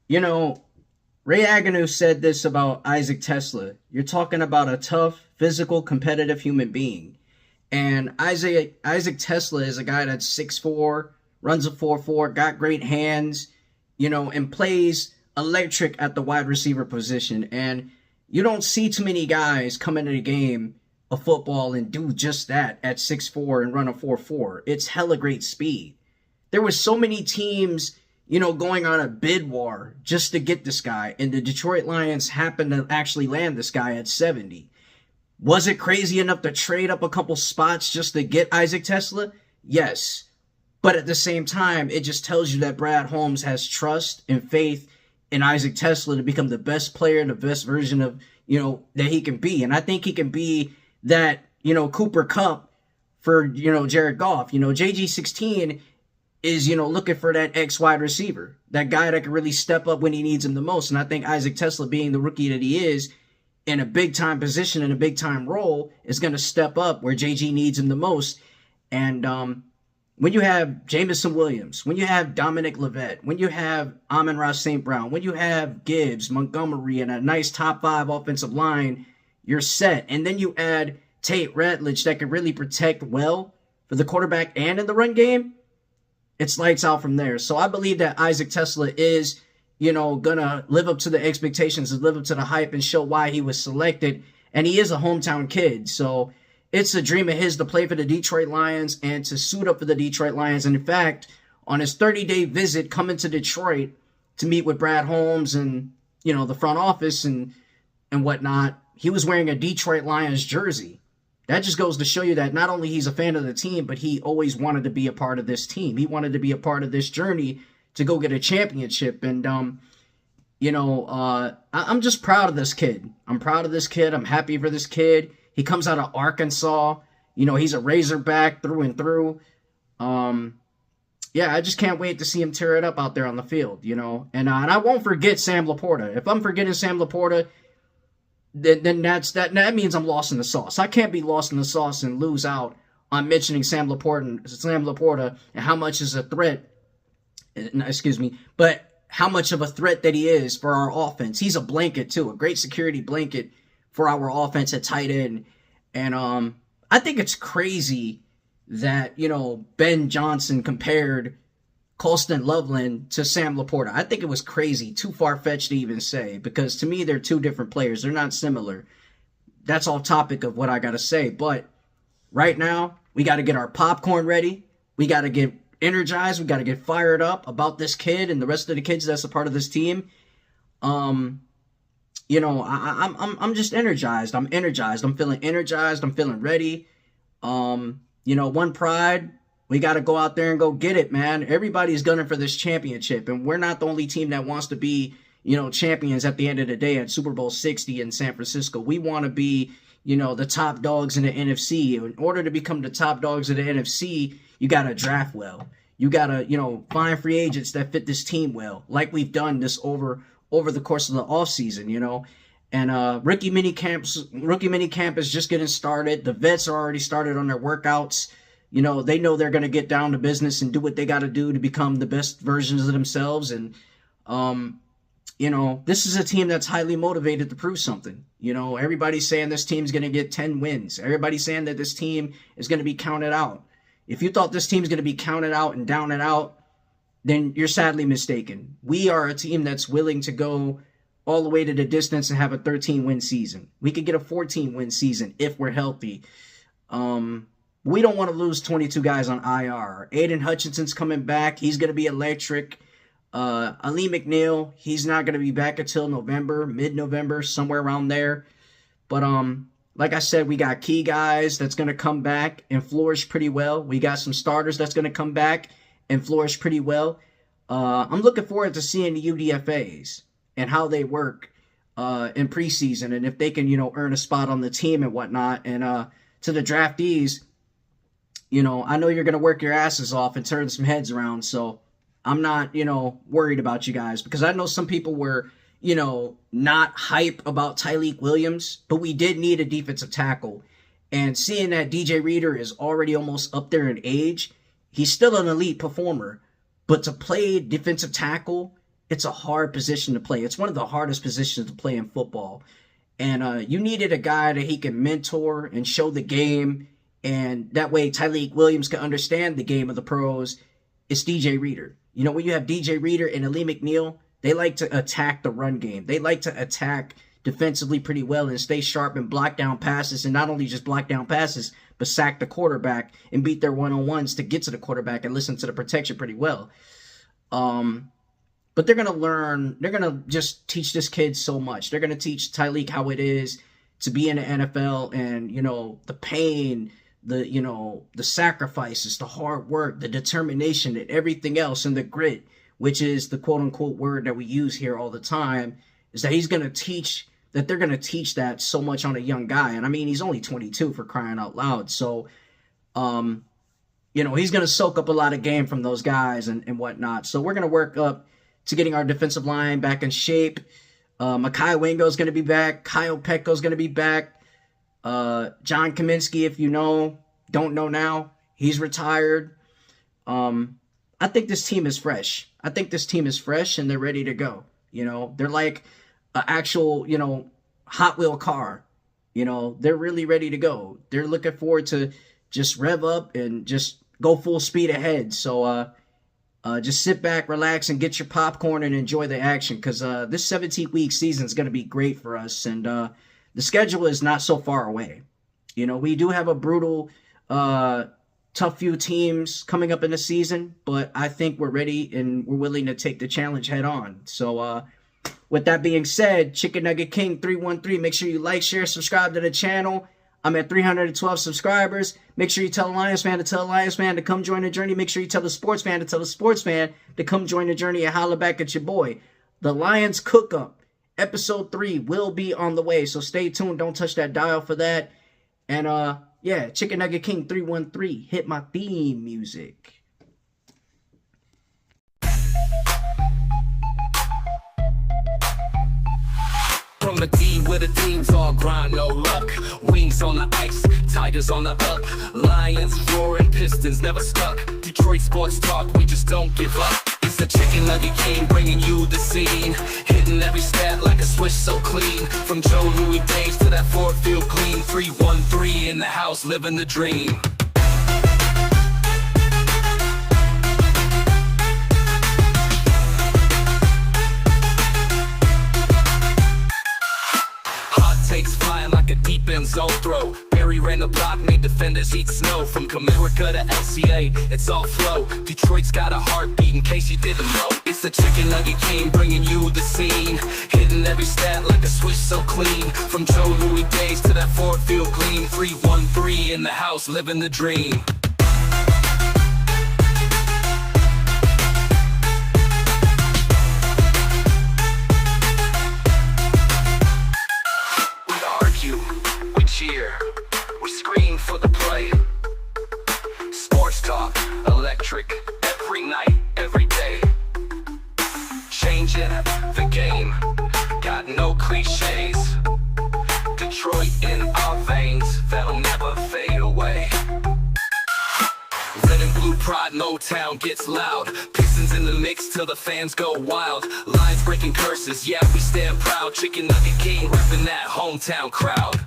You know, Ray Agnew said this about Isaac Tesla. You're talking about a tough, physical, competitive human being. And Isaac Tesla is a guy that's 6'4", runs a 4.4, got great hands, and plays electric at the wide receiver position. And you don't see too many guys come into the game of football and do just that at 6'4" and run a 4.4. It's hella great speed. There was so many teams, going on a bid war just to get this guy, and the Detroit Lions happened to actually land this guy at 70. Was it crazy enough to trade up a couple spots just to get Isaac Tesla? Yes. But at the same time, it just tells you that Brad Holmes has trust and faith in Isaac Tesla to become the best player, the best version of, that he can be. And I think he can be that, Cooper Kupp for, Jared Goff. JG16 is, looking for that X wide receiver, that guy that can really step up when he needs him the most. And I think Isaac Tesla, being the rookie that he is, in a big time position, in a big time role, is going to step up where JG needs him the most. And when you have Jameson Williams, when you have Dominic Leggett, when you have Amon-Ra St. Brown, when you have Gibbs, Montgomery, and a nice top 5 offensive line, you're set. And then you add Tate Ratledge that can really protect well for the quarterback and in the run game. It's lights out from there. So I believe that Isaac Tesla is, gonna live up to the expectations and live up to the hype and show why he was selected. And he is a hometown kid. So it's a dream of his to play for the Detroit Lions and to suit up for the Detroit Lions. And in fact, on his 30-day visit coming to Detroit to meet with Brad Holmes and, the front office and whatnot, he was wearing a Detroit Lions jersey. That just goes to show you that not only he's a fan of the team, but he always wanted to be a part of this team. He wanted to be a part of this journey to go get a championship. And, I'm just proud of this kid. I'm proud of this kid. I'm happy for this kid. He comes out of Arkansas. He's a Razorback through and through. I just can't wait to see him tear it up out there on the field, And I won't forget Sam Laporta. If I'm forgetting Sam Laporta, then that means I'm lost in the sauce. I can't be lost in the sauce and lose out on mentioning Sam Laporta and how much is a threat. Excuse me, but how much of a threat that he is for our offense. He's a blanket too, a great security blanket for our offense at tight end. And I think it's crazy that, Ben Johnson compared Colston Loveland to Sam Laporta. I think it was crazy, too far-fetched to even say, because to me, they're two different players. They're not similar. That's off topic of what I got to say. But right now, we got to get our popcorn ready. We got to get energized. We got to get fired up about this kid and the rest of the kids that's a part of this team. I'm just energized. I'm energized. I'm feeling energized. I'm feeling ready. One pride. We got to go out there and go get it, man. Everybody's gunning for this championship, and we're not the only team that wants to be, champions at the end of the day at Super Bowl 60 in San Francisco. We want to be, the top dogs in the NFC. In order to become the top dogs in the NFC, you got to draft well. You got to, find free agents that fit this team well, like we've done this over the course of the offseason, And rookie mini camp is just getting started. The vets are already started on their workouts. They know they're going to get down to business and do what they got to do to become the best versions of themselves. And, this is a team that's highly motivated to prove something. Everybody's saying this team's going to get 10 wins. Everybody's saying that this team is going to be counted out. If you thought this team's going to be counted out and down and out, then you're sadly mistaken. We are a team that's willing to go all the way to the distance and have a 13-win season. We could get a 14-win season if we're healthy. We don't want to lose 22 guys on IR. Aiden Hutchinson's coming back. He's going to be electric. Ali McNeil, he's not going to be back until November, mid-November, somewhere around there. But like I said, we got key guys that's going to come back and flourish pretty well. We got some starters that's going to come back and flourish pretty well. I'm looking forward to seeing the UDFAs and how they work in preseason and if they can, earn a spot on the team and whatnot. And to the draftees, I know you're going to work your asses off and turn some heads around. So I'm not, worried about you guys because I know some people were, not hype about Tyleik Williams, but we did need a defensive tackle. And seeing that DJ Reader is already almost up there in age, he's still an elite performer. But to play defensive tackle, it's a hard position to play. It's one of the hardest positions to play in football. And you needed a guy that he can mentor and show the game. And that way Tyleik Williams can understand the game of the pros. It's DJ Reader. You know, when you have DJ Reader and Ali McNeil, they like to attack the run game. They like to attack defensively pretty well and stay sharp and block down passes. And not only just block down passes, but sack the quarterback and beat their one-on-ones to get to the quarterback and listen to the protection pretty well. But they're going to learn, they're going to just teach this kid so much. They're going to teach Tyleik how it is to be in the NFL and, you know, the pain, the, you know, the sacrifices, the hard work, the determination, and everything else, and the grit, which is the quote unquote word that we use here all the time, is that he's going to teach, that they're going to teach that so much on a young guy. And I mean, he's only 22 for crying out loud. So, you know, he's going to soak up a lot of game from those guys and whatnot. So we're going to work up to getting our defensive line back in shape. Mekhi Wingo's going to be back. Kyle Petko's going to be back. John Kaminsky, if you don't know now, he's retired. I think this team is fresh. I think this team is fresh and they're ready to go. You know, they're like an actual, you know, Hot Wheel car. You know, they're really ready to go. They're looking forward to just rev up and just go full speed ahead. So, just sit back, relax, and get your popcorn and enjoy the action, because this 17-week season is going to be great for us. And the schedule is not so far away. You know, we do have a brutal, tough few teams coming up in the season, but I think we're ready and we're willing to take the challenge head on. So with that being said, Chicken Nugget King 313, make sure you like, share, subscribe to the channel. I'm at 312 subscribers. Make sure you tell a Lions fan to tell a Lions fan to come join the journey. Make sure you tell the sports fan to tell the sports fan to come join the journey and holler back at your boy. The Lions Cook Up, episode 3 will be on the way. So stay tuned. Don't touch that dial for that. And yeah, Chicken Nugget King 313, hit my theme music. From the D where the teams all grind, no luck. Wings on the ice, Tigers on the up. Lions roaring, Pistons never stuck. Detroit sports talk, we just don't give up. It's the Chicken Nugget King bringing you the scene, hitting every stat like a switch so clean. From Joe Louis days to that Ford Field clean. 313 in the house, living the dream. Takes flying like a deep end zone throw. Barry ran the block, made defenders eat snow. From Comerica to LCA, it's all flow. Detroit's got a heartbeat in case you didn't know. It's the Chicken Nugget King bringing you the scene, hitting every stat like a switch so clean. From Joe Louis days to that Ford Field clean. 313 in the house, living the dream. We scream for the play. Sports talk, electric, every night, every day. Changing the game, got no cliches. Detroit in our veins, that'll never fade away. Red and blue pride, Motown gets loud. Pistons in the mix till the fans go wild. Lines breaking curses, yeah, we stand proud. Chicken Nugget King repping that hometown crowd.